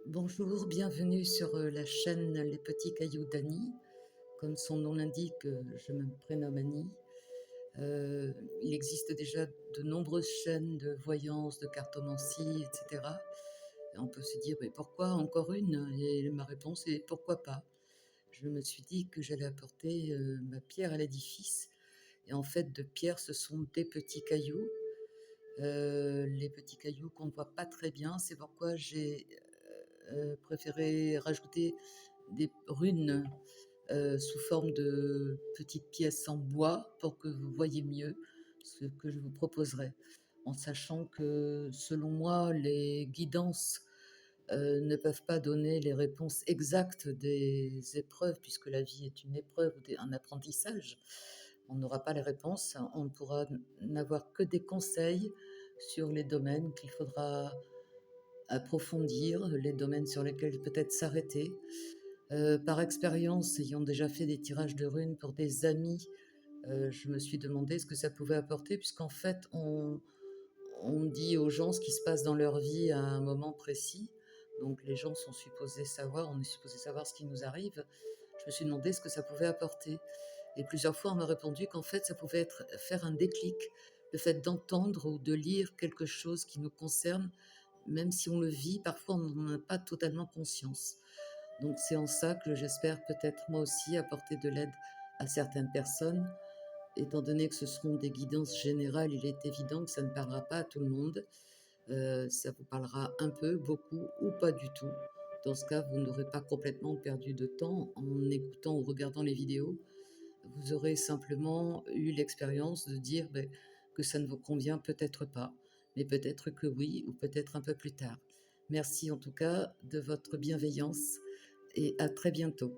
Bonjour, bienvenue sur la chaîne Les Petits Cailloux d'Annie. Comme son nom l'indique, je me prénomme Annie. Il existe déjà de nombreuses chaînes de voyance, de cartomancie, etc. Et on peut se dire, mais pourquoi encore une? Et ma réponse est pourquoi pas? Je me suis dit que j'allais apporter ma pierre à l'édifice. Et en fait, de pierre, ce sont des petits cailloux. Les petits cailloux qu'on ne voit pas très bien, c'est pourquoi j'ai préféré rajouter des runes sous forme de petites pièces en bois pour que vous voyez mieux ce que je vous proposerai. En sachant que, selon moi, les guidances ne peuvent pas donner les réponses exactes des épreuves, puisque la vie est une épreuve, un apprentissage. On n'aura pas les réponses, on ne pourra n'avoir que des conseils sur les domaines qu'il faudra approfondir, les domaines sur lesquels peut-être s'arrêter. Par expérience, ayant déjà fait des tirages de runes pour des amis, je me suis demandé ce que ça pouvait apporter, puisqu'en fait, on dit aux gens ce qui se passe dans leur vie à un moment précis. Donc les gens sont supposés savoir, on est supposé savoir ce qui nous arrive. Je me suis demandé ce que ça pouvait apporter. Et plusieurs fois, on m'a répondu qu'en fait, ça pouvait faire un déclic, le fait d'entendre ou de lire quelque chose qui nous concerne, même si on le vit, parfois on n'en a pas totalement conscience. Donc c'est en ça que j'espère peut-être moi aussi apporter de l'aide à certaines personnes. Étant donné que ce seront des guidances générales, il est évident que ça ne parlera pas à tout le monde. Ça vous parlera un peu, beaucoup ou pas du tout. Dans ce cas, vous n'aurez pas complètement perdu de temps en écoutant ou regardant les vidéos. Vous aurez simplement eu l'expérience de dire que ça ne vous convient peut-être pas, mais peut-être que oui, ou peut-être un peu plus tard. Merci en tout cas de votre bienveillance et à très bientôt.